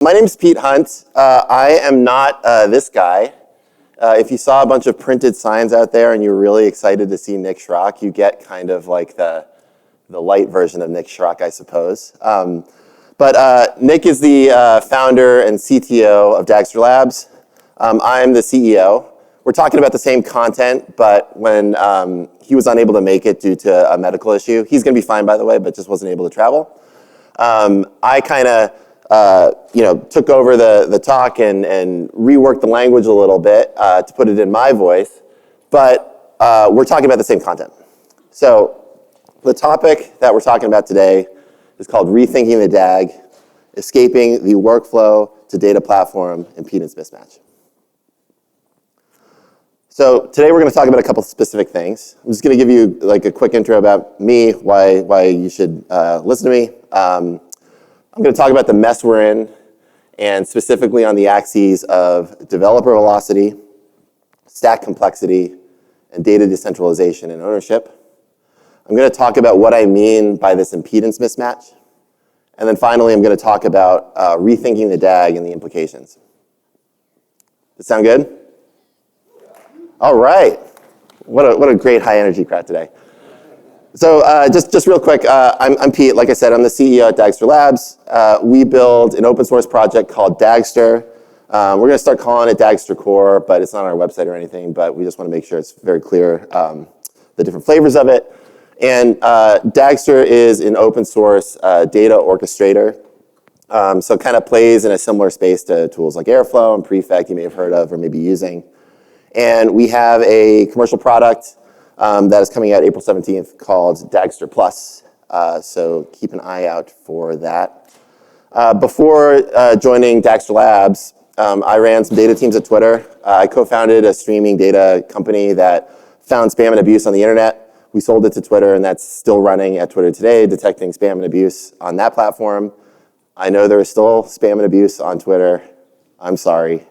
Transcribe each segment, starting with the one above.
My name is Pete Hunt. I am not this guy. If you saw a bunch of printed signs out there and you were really excited to see Nick Schrock, you get kind of like the light version of Nick Schrock, I suppose. But Nick is the founder and CTO of Dagster Labs. I'm the CEO. We're talking about the same content, but when he was unable to make it due to a medical issue, he's going to be fine, by the way, but just wasn't able to travel. I kind of took over the talk and reworked the language a little bit to put it in my voice, but we're talking about the same content. So the topic that we're talking about today is called Rethinking the DAG, Escaping the Workflow to Data Platform Impedance Mismatch. So today we're going to talk about a couple specific things. I'm just going to give you like a quick intro about me, why you should listen to me. I'm going to talk about the mess we're in, and specifically on the axes of developer velocity, stack complexity, and data decentralization and ownership. I'm going to talk about what I mean by this impedance mismatch. And then finally, I'm going to talk about rethinking the DAG and the implications. Does that sound good? All right. What a great high energy crowd today. So just real quick, I'm Pete. Like I said, I'm the CEO at Dagster Labs. We build an open source project called Dagster. We're going to start calling it Dagster Core, but it's not on our website or anything, but we just want to make sure it's very clear the different flavors of it. And Dagster is an open source data orchestrator. So it kind of plays in a similar space to tools like Airflow and Prefect you may have heard of or maybe using. And we have a commercial product that is coming out April 17th called Dagster Plus. So keep an eye out for that. Before joining Dagster Labs, I ran some data teams at Twitter. I co-founded a streaming data company that found spam and abuse on the internet. We sold it to Twitter, and that's still running at Twitter today, detecting spam and abuse on that platform. I know there is still spam and abuse on Twitter. I'm sorry.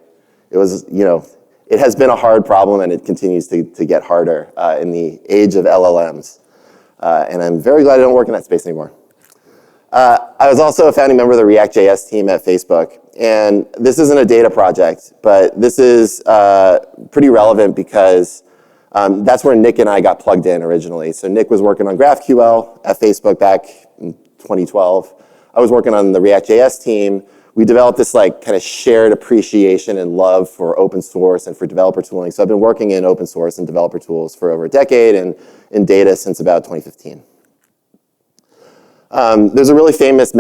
It was, it has been a hard problem, and it continues to get harder in the age of LLMs. And I'm very glad I don't work in that space anymore. I was also a founding member of the React.js team at Facebook. And this isn't a data project, but this is pretty relevant because that's where Nick and I got plugged in originally. So Nick was working on GraphQL at Facebook back in 2012. I was working on the React.js team. We developed this like kind of shared appreciation and love for open source and for developer tooling. So I've been working in open source and developer tools for over a decade and in data since about 2015. There's a really famous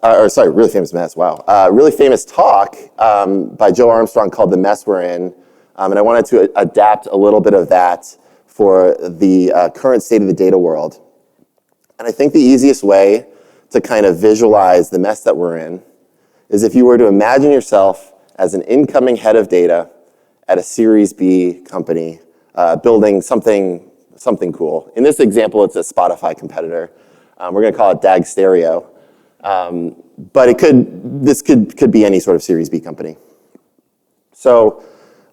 really famous talk by Joe Armstrong called The Mess We're In. And I wanted to adapt a little bit of that for the current state of the data world. And I think the easiest way to kind of visualize the mess that we're in is if you were to imagine yourself as an incoming head of data at a Series B company building something cool. In this example, it's a Spotify competitor. We're going to call it DAG Stereo. But this could be any sort of Series B company. So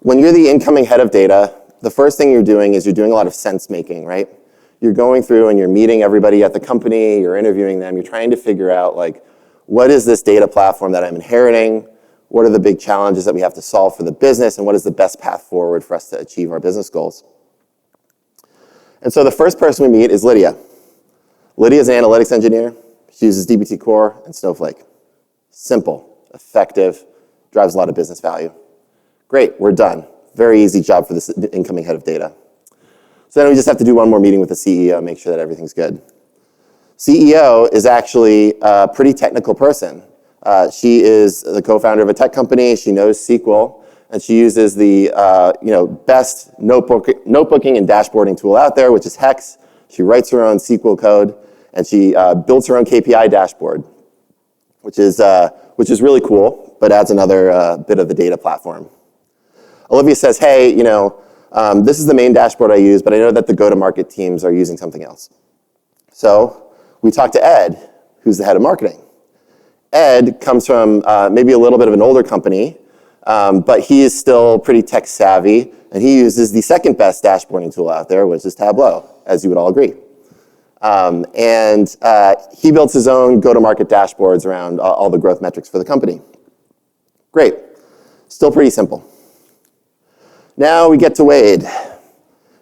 when you're the incoming head of data, the first thing you're doing is you're doing a lot of sense making, right? You're going through and you're meeting everybody at the company, you're interviewing them, you're trying to figure out like, what is this data platform that I'm inheriting? What are the big challenges that we have to solve for the business? And what is the best path forward for us to achieve our business goals? And so the first person we meet is Lydia. Lydia is an analytics engineer. She uses dbt Core and Snowflake. Simple, effective, drives a lot of business value. Great, we're done. Very easy job for this incoming head of data. So then we just have to do one more meeting with the CEO, make sure that everything's good. CEO is actually a pretty technical person. She is the co-founder of a tech company. She knows SQL, and she uses the best notebooking and dashboarding tool out there, which is Hex. She writes her own SQL code, and she builds her own KPI dashboard, which is really cool, but adds another bit of the data platform. Olivia says, hey, this is the main dashboard I use, but I know that the go-to-market teams are using something else. So we talked to Ed, who's the head of marketing. Ed comes from maybe a little bit of an older company, but he is still pretty tech savvy, and he uses the second best dashboarding tool out there, which is Tableau, as you would all agree. And he builds his own go-to-market dashboards around all the growth metrics for the company. Great. Still pretty simple. Now we get to Wade.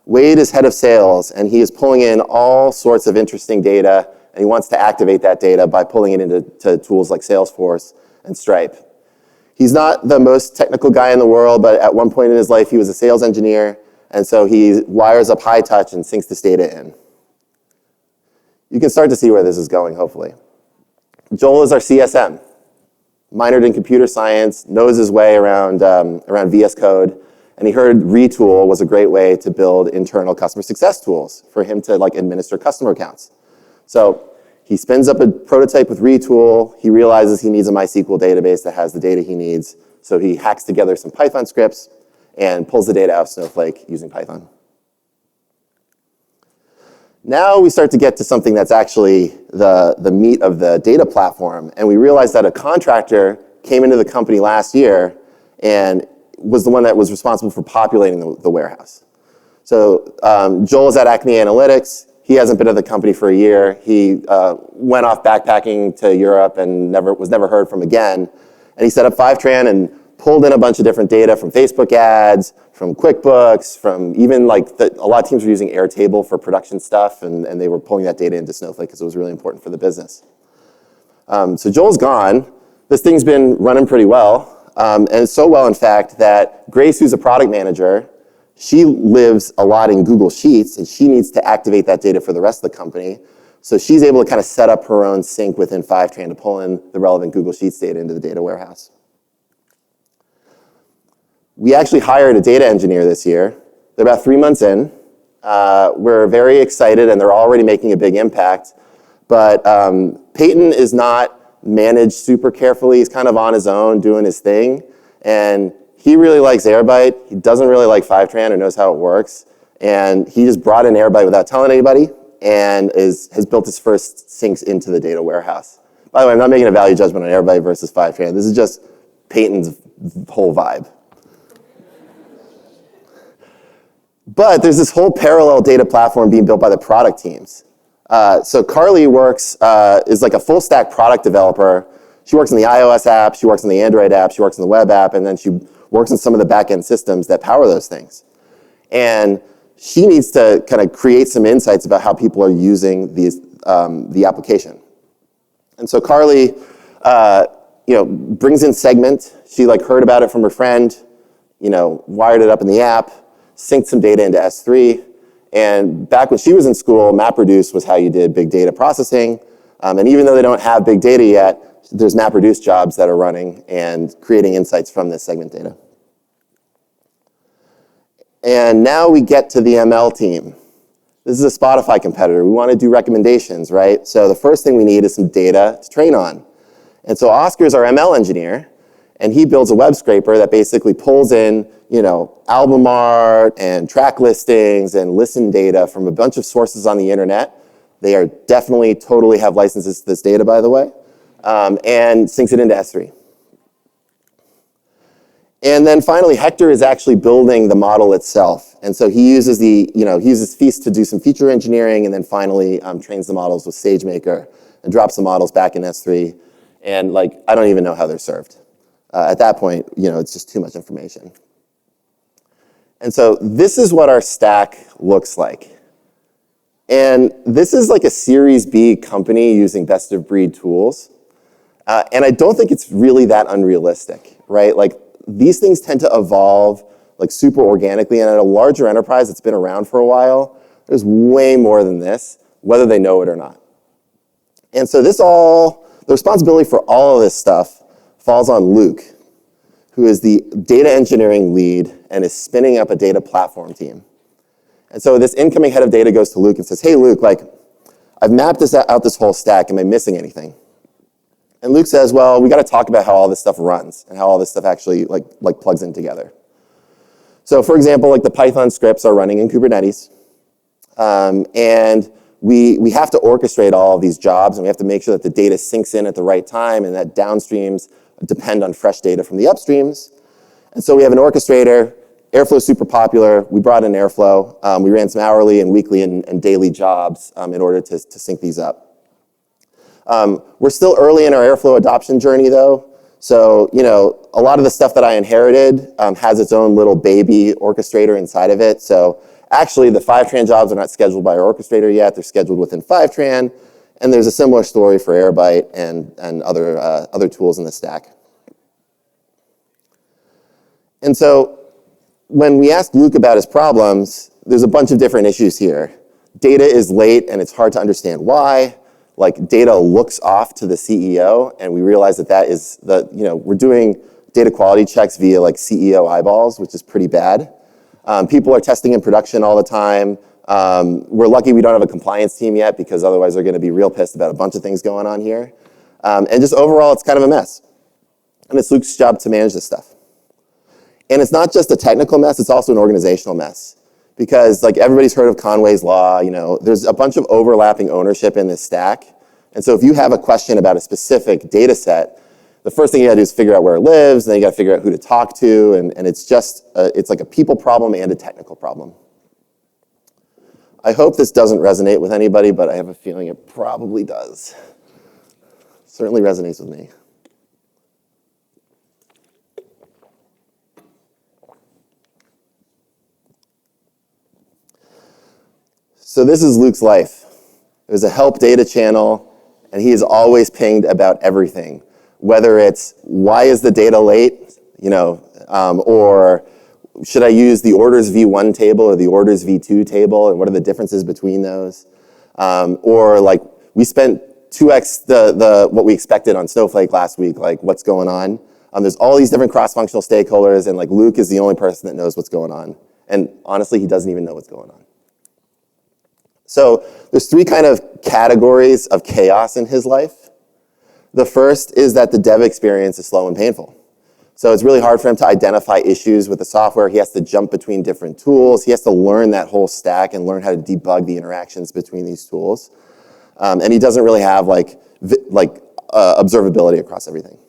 Wade is head of sales, and he is pulling in all sorts of interesting data, and he wants to activate that data by pulling it into tools like Salesforce and Stripe. He's not the most technical guy in the world, but at one point in his life, he was a sales engineer, and so he wires up high touch and syncs this data in. You can start to see where this is going, hopefully. Joel is our CSM. Minored in computer science, knows his way around VS Code, and he heard Retool was a great way to build internal customer success tools for him to administer customer accounts. So he spins up a prototype with Retool. He realizes he needs a MySQL database that has the data he needs. So he hacks together some Python scripts and pulls the data out of Snowflake using Python. Now we start to get to something that's actually the meat of the data platform. And we realize that a contractor came into the company last year and was the one that was responsible for populating the warehouse. So Joel is at Acme Analytics. He hasn't been at the company for a year. He went off backpacking to Europe and was never heard from again. And he set up Fivetran and pulled in a bunch of different data from Facebook ads, from QuickBooks, from even a lot of teams were using Airtable for production stuff, and they were pulling that data into Snowflake because it was really important for the business. So Joel's gone. This thing's been running pretty well. And so well, in fact, that Grace, who's a product manager, she lives a lot in Google Sheets, and she needs to activate that data for the rest of the company. So she's able to kind of set up her own sync within Fivetran to pull in the relevant Google Sheets data into the data warehouse. We actually hired a data engineer this year. They're about 3 months in. We're very excited, and they're already making a big impact. But Peyton is not managed super carefully. He's kind of on his own doing his thing. And he really likes Airbyte. He doesn't really like Fivetran or knows how it works. And he just brought in Airbyte without telling anybody and has built his first syncs into the data warehouse. By the way, I'm not making a value judgment on Airbyte versus Fivetran. This is just Peyton's whole vibe. But there's this whole parallel data platform being built by the product teams. So Carly is like a full stack product developer. She works in the iOS app, she works in the Android app, she works in the web app, and then she works in some of the back-end systems that power those things. And she needs to kind of create some insights about how people are using the application. And so Carly brings in Segment. She heard about it from her friend, wired it up in the app, synced some data into S3. And back when she was in school, MapReduce was how you did big data processing. And even though they don't have big data yet, there's MapReduce jobs that are running and creating insights from this segment data. And now we get to the ML team. This is a Spotify competitor. We want to do recommendations, right? So the first thing we need is some data to train on. And so Oscar's our ML engineer, and he builds a web scraper that basically pulls in album art and track listings and listen data from a bunch of sources on the internet. They are definitely totally have licenses to this data, by the way, and syncs it into S3. And then finally, Hector is actually building the model itself. And so he uses he uses Feast to do some feature engineering, and then finally trains the models with SageMaker and drops the models back in S3. And I don't even know how they're served. At that point, it's just too much information. And so this is what our stack looks like. And this is like a Series B company using best of breed tools. And I don't think it's really that unrealistic, right? These things tend to evolve super organically. And at a larger enterprise that's been around for a while, there's way more than this, whether they know it or not. And so the responsibility for all of this stuff falls on Luke, who is the data engineering lead and is spinning up a data platform team. And so this incoming head of data goes to Luke and says, hey, Luke, I've mapped out this whole stack. Am I missing anything? And Luke says, well, we got to talk about how all this stuff runs and how all this stuff actually plugs in together. So for example, the Python scripts are running in Kubernetes. And we have to orchestrate all of these jobs, and we have to make sure that the data syncs in at the right time and that downstreams depend on fresh data from the upstreams. And so we have an orchestrator. Airflow is super popular. We brought in Airflow. We ran some hourly and weekly and daily jobs in order to sync these up. We're still early in our Airflow adoption journey, though. So, a lot of the stuff that I inherited has its own little baby orchestrator inside of it. So actually, the Fivetran jobs are not scheduled by our orchestrator yet. They're scheduled within Fivetran. And there's a similar story for Airbyte and other tools in the stack. And so when we asked Luke about his problems, there's a bunch of different issues here. Data is late, and it's hard to understand why. Like, data looks off to the CEO, and we realize that is we're doing data quality checks via like CEO eyeballs, which is pretty bad. People are testing in production all the time. We're lucky we don't have a compliance team yet, because otherwise they're going to be real pissed about a bunch of things going on here. And just overall, it's kind of a mess. And it's Luke's job to manage this stuff. And it's not just a technical mess, it's also an organizational mess. Because like everybody's heard of Conway's Law, there's a bunch of overlapping ownership in this stack. And so if you have a question about a specific data set, the first thing you gotta do is figure out where it lives, and then you gotta figure out who to talk to, and it's just, it's like a people problem and a technical problem. I hope this doesn't resonate with anybody, but I have a feeling it probably does. Certainly resonates with me. So this is Luke's life. There's a help data channel, and he is always pinged about everything. Whether it's, why is the data late, or should I use the orders V1 table or the orders V2 table, and what are the differences between those? Or like, we spent 2x what we expected on Snowflake last week, like what's going on? There's all these different cross-functional stakeholders, and like Luke is the only person that knows what's going on. And honestly, he doesn't even know what's going on. So there's three kind of categories of chaos in his life. The first is that the dev experience is slow and painful. So it's really hard for him to identify issues with the software. He has to jump between different tools. He has to learn that whole stack and learn how to debug the interactions between these tools. And he doesn't really have observability across everything.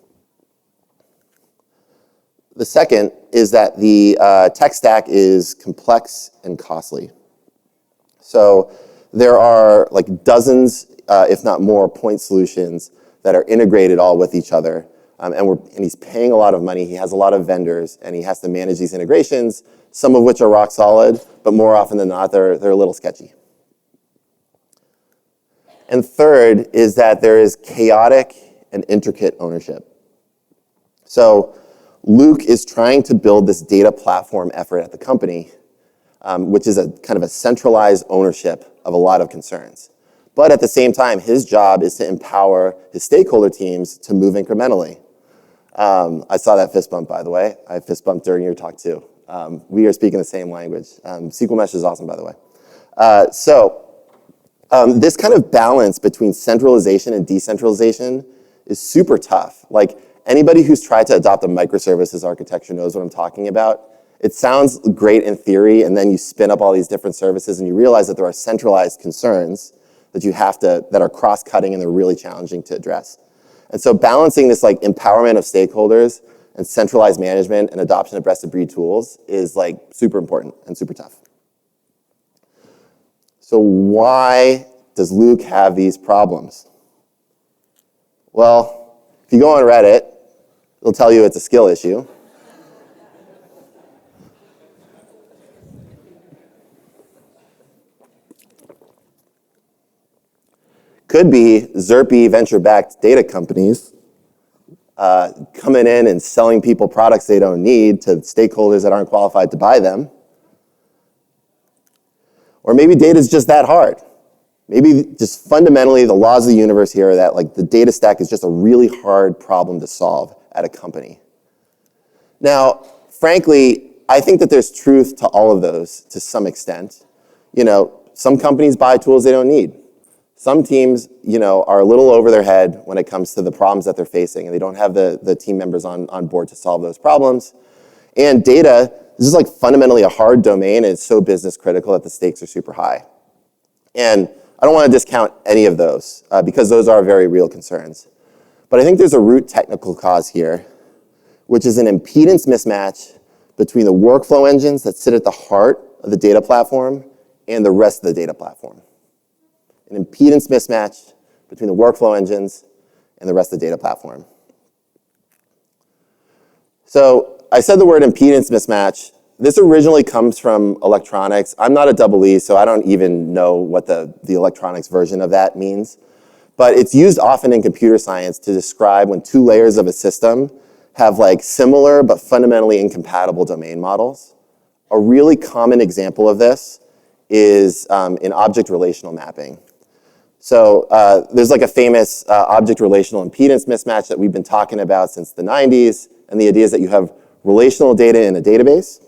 The second is that the tech stack is complex and costly. So there are like dozens, if not more, point solutions that are integrated all with each other. And he's paying a lot of money. He has a lot of vendors, and he has to manage these integrations, some of which are rock solid, but more often than not, they're a little sketchy. And third is that there is chaotic and intricate ownership. So Luke is trying to build this data platform effort at the company, which is a kind of a centralized ownership of a lot of concerns. But at the same time, his job is to empower his stakeholder teams to move incrementally. I saw that fist bump, by the way. I fist bumped during your talk, too. We are speaking the same language. SQL Mesh is awesome, by the way. This kind of balance between centralization and decentralization is super tough. Like, anybody who's tried to adopt a microservices architecture knows what I'm talking about. It sounds great in theory, and then you spin up all these different services, and you realize that there are centralized concerns that are cross-cutting, and they're really challenging to address. And so balancing this like empowerment of stakeholders and centralized management and adoption of best-of-breed tools is like super important and super tough. So why does Luke have these problems? Well, if you go on Reddit, it'll tell you it's a skill issue. Could be ZERPy venture-backed data companies coming in and selling people products they don't need to stakeholders that aren't qualified to buy them. Or maybe data's just that hard. Maybe just fundamentally the laws of the universe here are that like the data stack is just a really hard problem to solve at a company. Now, frankly, I think that there's truth to all of those to some extent. Some companies buy tools they don't need. Some teams, are a little over their head when it comes to the problems that they're facing, and they don't have the team members on board to solve those problems. And data, this is like fundamentally a hard domain, and it's so business critical that the stakes are super high. And I don't want to discount any of those, because those are very real concerns. But I think there's a root technical cause here, which is an impedance mismatch between the workflow engines that sit at the heart of the data platform and the rest of the data platform. An impedance mismatch between the workflow engines and the rest of the data platform. So I said the word impedance mismatch. This originally comes from electronics. I'm not a double E, so I don't even know what the electronics version of that means. But it's used often in computer science to describe when two layers of a system have like similar but fundamentally incompatible domain models. A really common example of this is in object relational mapping. So there's like a famous object relational impedance mismatch that we've been talking about since the 90s. And the idea is that you have relational data in a database,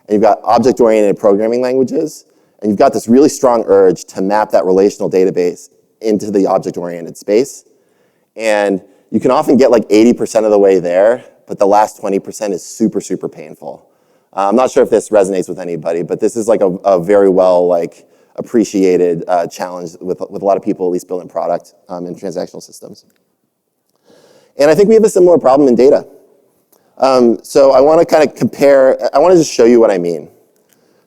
and you've got object-oriented programming languages, and you've got this really strong urge to map that relational database into the object-oriented space. And you can often get like 80% of the way there, but the last 20% is super, super painful. I'm not sure if this resonates with anybody, but this is like a very well like appreciated challenge with a lot of people, at least building product in transactional systems. And I think we have a similar problem in data. So I want to kind of compare, I want to just show you what I mean.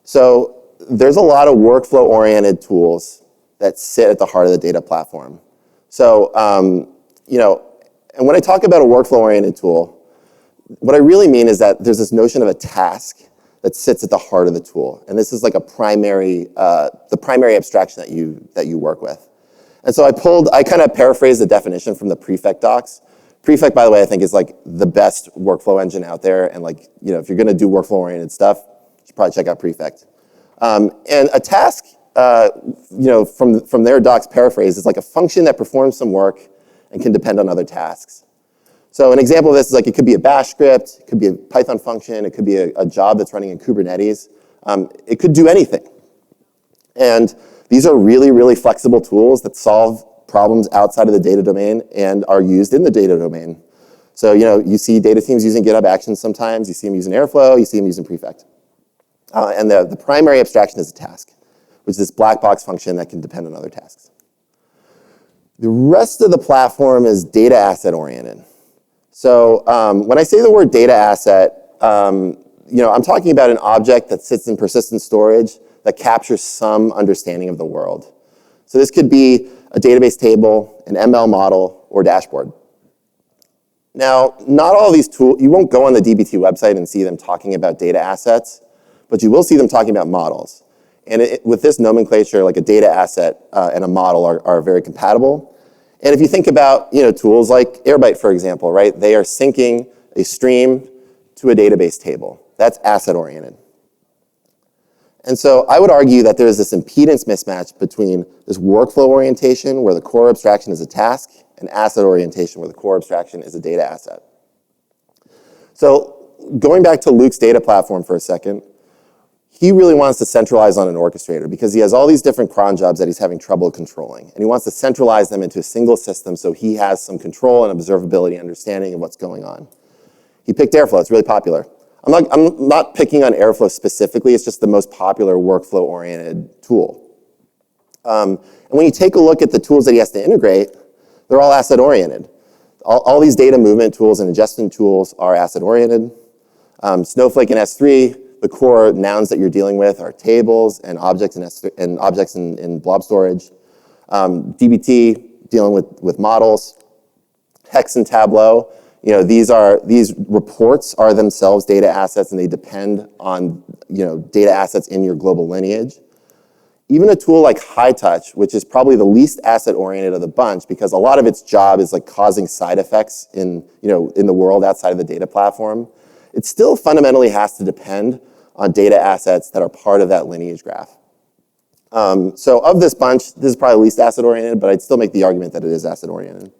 So there's a lot of workflow-oriented tools that sit at the heart of the data platform. So, you know, and when I talk about a workflow-oriented tool, what I really mean is that there's this notion of a task that sits at the heart of the tool. And this is like a primary, the primary abstraction that you work with. And so I kind of paraphrased the definition from the Prefect docs. Prefect, by the way, I think is like the best workflow engine out there. And like, you know, if you're going to do workflow-oriented stuff, you should probably check out Prefect. And a task, you know, from their docs paraphrase, is like a function that performs some work and can depend on other tasks. So an example of this is like it could be a bash script, it could be a Python function, it could be a job that's running in Kubernetes. It could do anything. And these are really, really flexible tools that solve problems outside of the data domain and are used in the data domain. So, you know, you see data teams using GitHub Actions sometimes, you see them using Airflow, you see them using Prefect. And the primary abstraction is a task, which is this black box function that can depend on other tasks. The rest of the platform is data asset oriented. So when I say the word data asset, you know, I'm talking about an object that sits in persistent storage that captures some understanding of the world. So this could be a database table, an ML model, or dashboard. Now, not all of these tools, you won't go on the DBT website and see them talking about data assets, but you will see them talking about models. And with this nomenclature, like a data asset and a model are very compatible. And if you think about, you know, tools like Airbyte, for example, right? They are syncing a stream to a database table. That's asset-oriented. And so I would argue that there is this impedance mismatch between this workflow orientation, where the core abstraction is a task, and asset orientation, where the core abstraction is a data asset. So going back to Luke's data platform for a second, he really wants to centralize on an orchestrator because he has all these different cron jobs that he's having trouble controlling. And he wants to centralize them into a single system so he has some control and observability and understanding of what's going on. He picked Airflow. It's really popular. I'm not picking on Airflow specifically. It's just the most popular workflow-oriented tool. And when you take a look at the tools that he has to integrate, they're all asset-oriented. All these data movement tools and ingestion tools are asset-oriented. Snowflake and S3, the core nouns that you're dealing with are tables and objects and objects in blob storage. DBT, dealing with models. Hex and Tableau, you know, these reports are themselves data assets and they depend on, you know, data assets in your global lineage. Even a tool like HighTouch, which is probably the least asset-oriented of the bunch because a lot of its job is like causing side effects in the world outside of the data platform, it still fundamentally has to depend on data assets that are part of that lineage graph. So of this bunch, this is probably least asset-oriented, but I'd still make the argument that it is asset-oriented.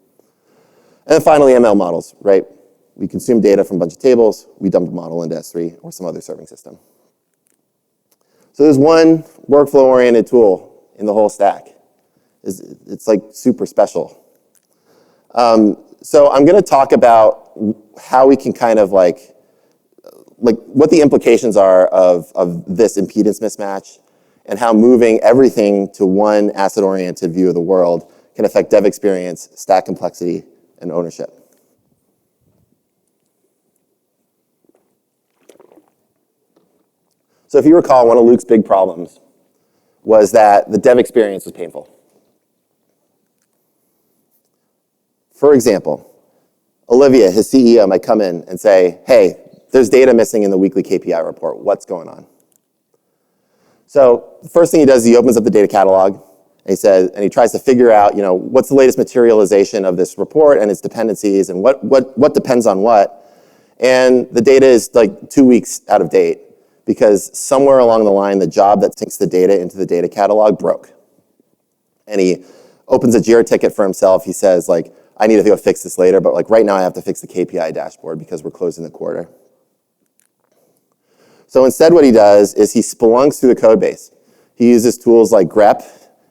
And then finally, ML models, right? We consume data from a bunch of tables, we dump the model into S3 or some other serving system. So there's one workflow-oriented tool in the whole stack. It's like super special. So I'm going to talk about how we can kind of like what the implications are of this impedance mismatch and how moving everything to one asset-oriented view of the world can affect dev experience, stack complexity, and ownership. So if you recall, one of Luke's big problems was that the dev experience was painful. For example, Olivia, his CEO, might come in and say, hey, there's data missing in the weekly KPI report. What's going on? So the first thing he does is he opens up the data catalog, and he tries to figure out, what's the latest materialization of this report and its dependencies, and what depends on what. And the data is like 2 weeks out of date because somewhere along the line, the job that syncs the data into the data catalog broke. And he opens a Jira ticket for himself. He says, I need to go fix this later, but right now I have to fix the KPI dashboard because we're closing the quarter. So instead what he does is he spelunks through the code base. He uses tools like grep,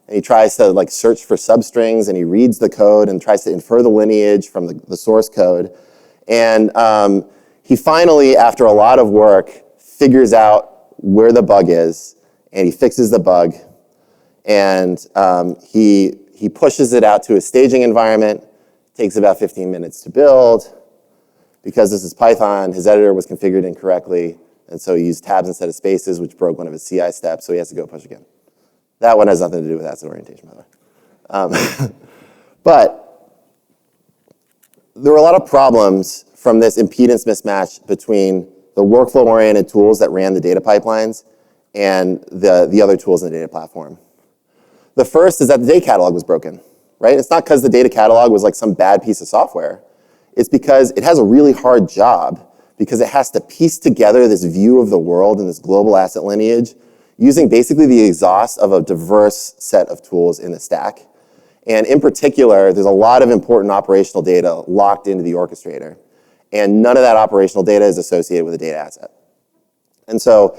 and he tries to search for substrings, and he reads the code and tries to infer the lineage from the source code. And he finally, after a lot of work, figures out where the bug is, and he fixes the bug, and he pushes it out to a staging environment. Takes about 15 minutes to build. Because this is Python, his editor was configured incorrectly, and so he used tabs instead of spaces, which broke one of his CI steps, so he has to go push again. That one has nothing to do with asset orientation, by the way. But there were a lot of problems from this impedance mismatch between the workflow-oriented tools that ran the data pipelines and the other tools in the data platform. The first is that the data catalog was broken, right? It's not because the data catalog was some bad piece of software. It's because it has a really hard job because it has to piece together this view of the world and this global asset lineage using basically the exhaust of a diverse set of tools in the stack. And in particular, there's a lot of important operational data locked into the orchestrator. And none of that operational data is associated with a data asset. And so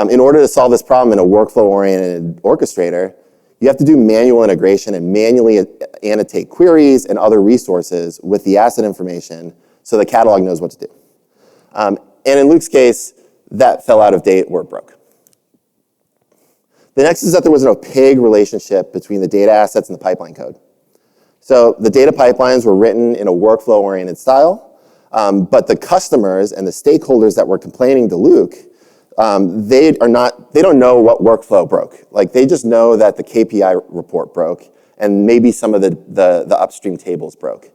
in order to solve this problem in a workflow-oriented orchestrator, you have to do manual integration and manually annotate queries and other resources with the asset information so the catalog knows what to do. And in Luke's case, that fell out of date or it broke. The next is that there was an opaque relationship between the data assets and the pipeline code. So the data pipelines were written in a workflow-oriented style, but the customers and the stakeholders that were complaining to Luke, they don't know what workflow broke. They just know that the KPI report broke and maybe some of the upstream tables broke.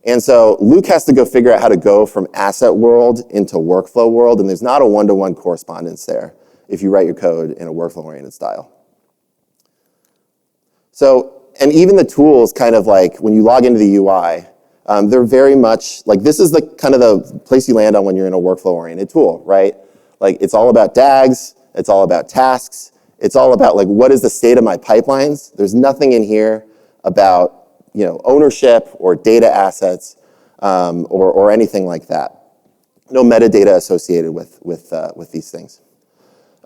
And so Luke has to go figure out how to go from asset world into workflow world, and there's not a one-to-one correspondence there if you write your code in a workflow-oriented style. So, and even the tools when you log into the UI, they're very much, this is the kind of the place you land on when you're in a workflow-oriented tool, right? It's all about DAGs, it's all about tasks, it's all about what is the state of my pipelines. There's nothing in here about ownership or data assets or anything like that. No metadata associated with these things.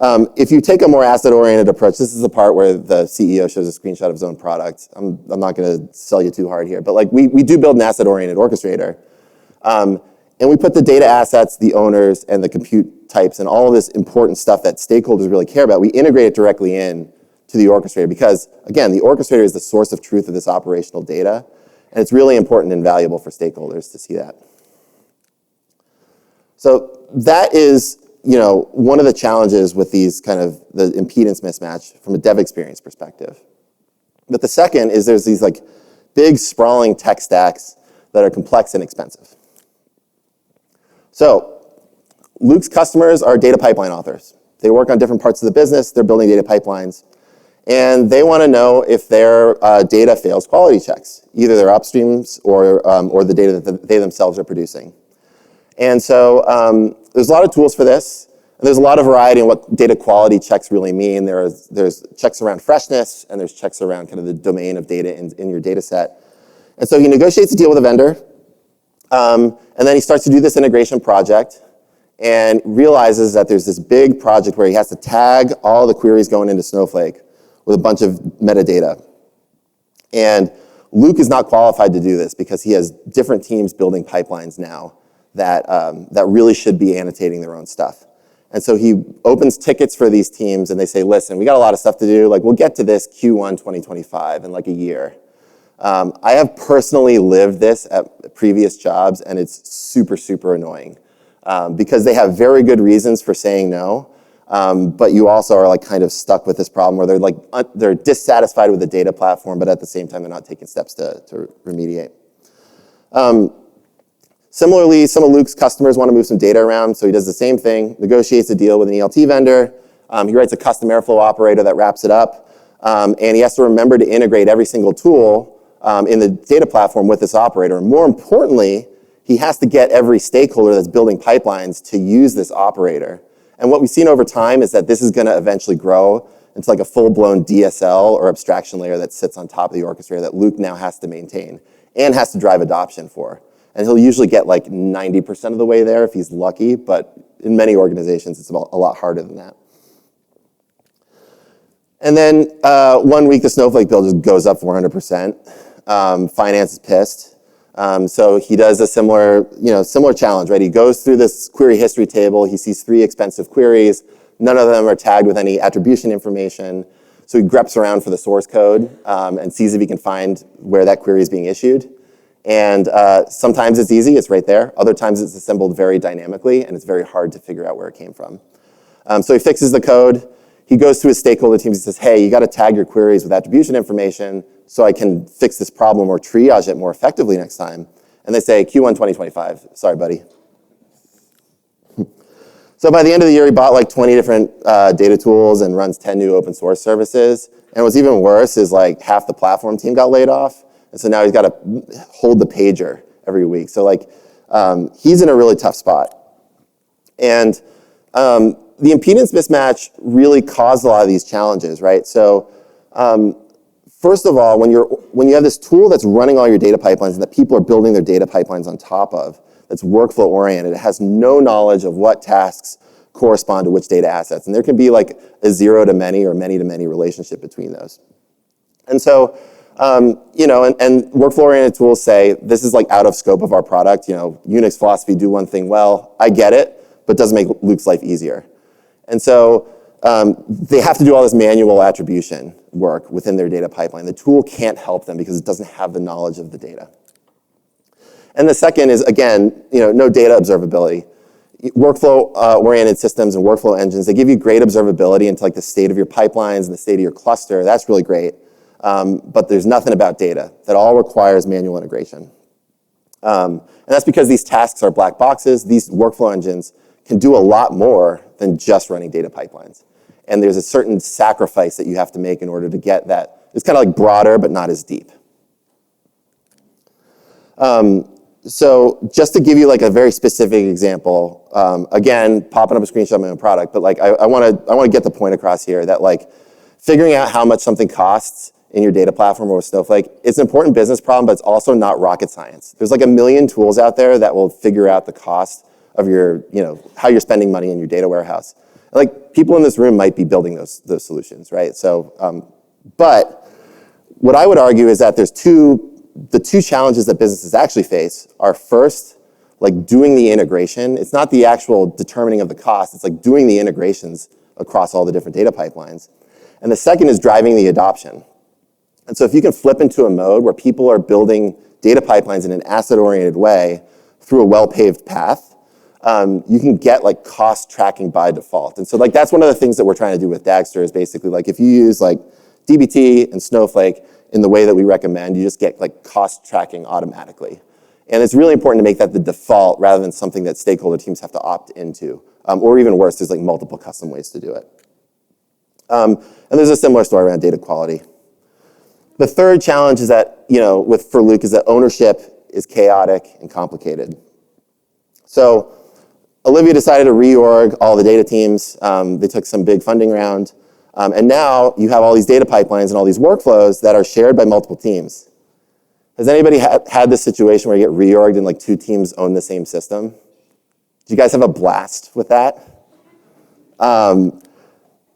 If you take a more asset-oriented approach, this is the part where the CEO shows a screenshot of his own product. I'm not going to sell you too hard here, but we do build an asset-oriented orchestrator. And we put the data assets, the owners, and the compute types, and all of this important stuff that stakeholders really care about. We integrate it directly in to the orchestrator because, again, the orchestrator is the source of truth of this operational data, and it's really important and valuable for stakeholders to see that. So that is, one of the challenges with these the impedance mismatch from a dev experience perspective. But the second is there's these big sprawling tech stacks that are complex and expensive. So Luke's customers are data pipeline authors. They work on different parts of the business. They're building data pipelines. And they want to know if their data fails quality checks, either their upstreams or the data that they themselves are producing. And so there's a lot of tools for this. And there's a lot of variety in what data quality checks really mean. There's checks around freshness, and there's checks around the domain of data in your data set. And so he negotiates a deal with a vendor. And then he starts to do this integration project and realizes that there's this big project where he has to tag all the queries going into Snowflake with a bunch of metadata. And Luke is not qualified to do this because he has different teams building pipelines now that really should be annotating their own stuff. And so he opens tickets for these teams and they say, listen, we got a lot of stuff to do. We'll get to this Q1 2025 in a year. I have personally lived this at previous jobs, and it's super, super annoying because they have very good reasons for saying no, but you also are stuck with this problem where they're dissatisfied with the data platform, but at the same time they're not taking steps to remediate. Similarly, some of Luke's customers want to move some data around, so he does the same thing, negotiates a deal with an ELT vendor. He writes a custom airflow operator that wraps it up, and he has to remember to integrate every single tool in the data platform with this operator. More importantly, he has to get every stakeholder that's building pipelines to use this operator. And what we've seen over time is that this is going to eventually grow into like a full-blown DSL or abstraction layer that sits on top of the orchestrator that Luke now has to maintain and has to drive adoption for. And he'll usually get like 90% of the way there if he's lucky, but in many organizations, it's a lot harder than that. And then 1 week, the Snowflake bill just goes up 400%. Finance is pissed. So he does a similar challenge, right? He goes through this query history table. He sees 3 expensive queries. None of them are tagged with any attribution information. So he greps around for the source code and sees if he can find where that query is being issued. And sometimes it's easy, it's right there. Other times it's assembled very dynamically, and it's very hard to figure out where it came from. So he fixes the code. He goes to his stakeholder teams and says, hey, you got to tag your queries with attribution information so I can fix this problem or triage it more effectively next time. And they say, Q1 2025. Sorry, buddy. So by the end of the year, he bought like 20 different data tools and runs 10 new open source services. And what's even worse is like half the platform team got laid off. And so now he's got to hold the pager every week. So like he's in a really tough spot. And the impedance mismatch really caused a lot of these challenges, right? So first of all, when you have this tool that's running all your data pipelines and that people are building their data pipelines on top of, that's workflow oriented, it has no knowledge of what tasks correspond to which data assets. And there can be like a 0 to many or many to many relationship between those. And so, and workflow oriented tools say, this is like out of scope of our product. Unix philosophy, do one thing well. I get it, but doesn't make Luke's life easier. And so they have to do all this manual attribution work within their data pipeline. The tool can't help them because it doesn't have the knowledge of the data. And the second is, again, no data observability. Workflow-oriented systems and workflow engines, they give you great observability into like the state of your pipelines and the state of your cluster. That's really great. But there's nothing about data. That all requires manual integration. And that's because these tasks are black boxes. These workflow engines can do a lot more than just running data pipelines. And there's a certain sacrifice that you have to make in order to get that. It's kind of like broader, but not as deep. So just to give you like a very specific example, again, popping up a screenshot of my own product, but like I want to get the point across here that like figuring out how much something costs in your data platform or with Snowflake, it's an important business problem, but it's also not rocket science. There's like a million tools out there that will figure out the cost of your, how you're spending money in your data warehouse. Like people in this room might be building those solutions, right? So, but what I would argue is that the two challenges that businesses actually face are first, like doing the integration. It's not the actual determining of the cost, it's like doing the integrations across all the different data pipelines. And the second is driving the adoption. And so if you can flip into a mode where people are building data pipelines in an asset-oriented way through a well-paved path, you can get like cost tracking by default. And so like that's one of the things that we're trying to do with Dagster is basically like if you use like dbt and Snowflake in the way that we recommend, you just get like cost tracking automatically. And it's really important to make that the default rather than something that stakeholder teams have to opt into. Or even worse, there's like multiple custom ways to do it. And there's a similar story around data quality. The third challenge is that, for Luke is that ownership is chaotic and complicated. So Olivia decided to reorg all the data teams. They took some big funding round. And now you have all these data pipelines and all these workflows that are shared by multiple teams. Has anybody had this situation where you get reorged and like 2 teams own the same system? Do you guys have a blast with that?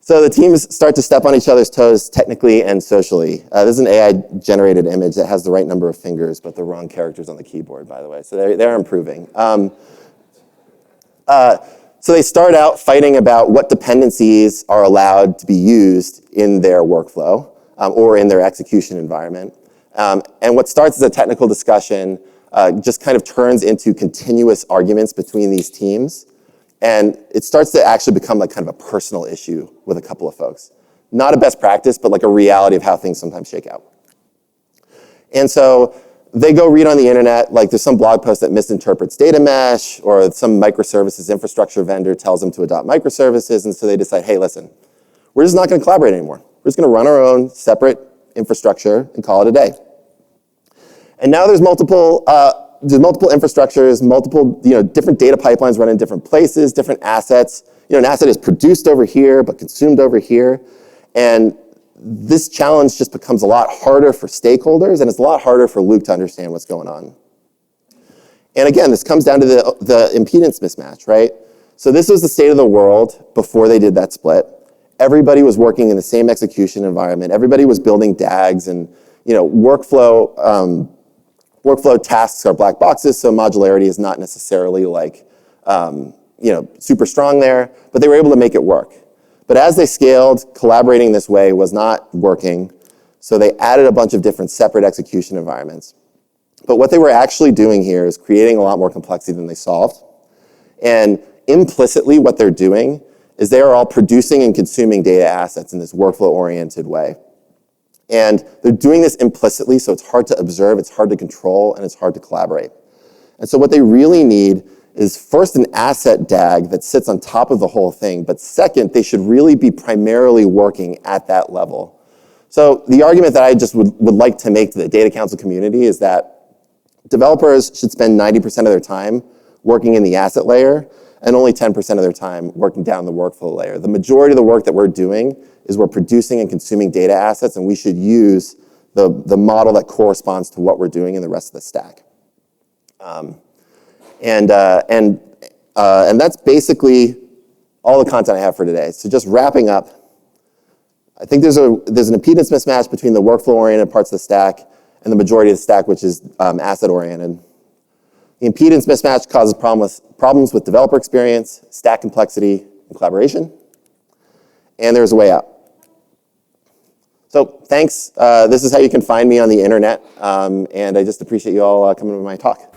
So the teams start to step on each other's toes technically and socially. This is an AI-generated image that has the right number of fingers, but the wrong characters on the keyboard, by the way. So they're improving. So they start out fighting about what dependencies are allowed to be used in their workflow or in their execution environment. And what starts as a technical discussion just kind of turns into continuous arguments between these teams. And it starts to actually become like kind of a personal issue with a couple of folks. Not a best practice, but like a reality of how things sometimes shake out. And so they go read on the internet, like there's some blog post that misinterprets data mesh, or some microservices infrastructure vendor tells them to adopt microservices, and so they decide, hey, listen, we're just not going to collaborate anymore. We're just going to run our own separate infrastructure and call it a day. And now there's multiple infrastructures, multiple different data pipelines run in different places, different assets. An asset is produced over here but consumed over here, and this challenge just becomes a lot harder for stakeholders, and it's a lot harder for Luke to understand what's going on. And again, this comes down to the impedance mismatch, right? So this was the state of the world before they did that split. Everybody was working in the same execution environment. Everybody was building DAGs, and workflow tasks are black boxes, so modularity is not necessarily like super strong there, but they were able to make it work. But as they scaled, collaborating this way was not working, so they added a bunch of different separate execution environments. But what they were actually doing here is creating a lot more complexity than they solved. And implicitly, what they're doing is they are all producing and consuming data assets in this workflow-oriented way. And they're doing this implicitly, so it's hard to observe, it's hard to control, and it's hard to collaborate. And so what they really need is first an asset DAG that sits on top of the whole thing, but second, they should really be primarily working at that level. So the argument that I just would like to make to the data council community is that developers should spend 90% of their time working in the asset layer and only 10% of their time working down the workflow layer. The majority of the work that we're doing is we're producing and consuming data assets, and we should use the model that corresponds to what we're doing in the rest of the stack. And that's basically all the content I have for today. So just wrapping up, I think there's an impedance mismatch between the workflow-oriented parts of the stack and the majority of the stack, which is asset-oriented. The impedance mismatch causes problems with developer experience, stack complexity, and collaboration. And there's a way out. So thanks. This is how you can find me on the internet. And I just appreciate you all coming to my talk.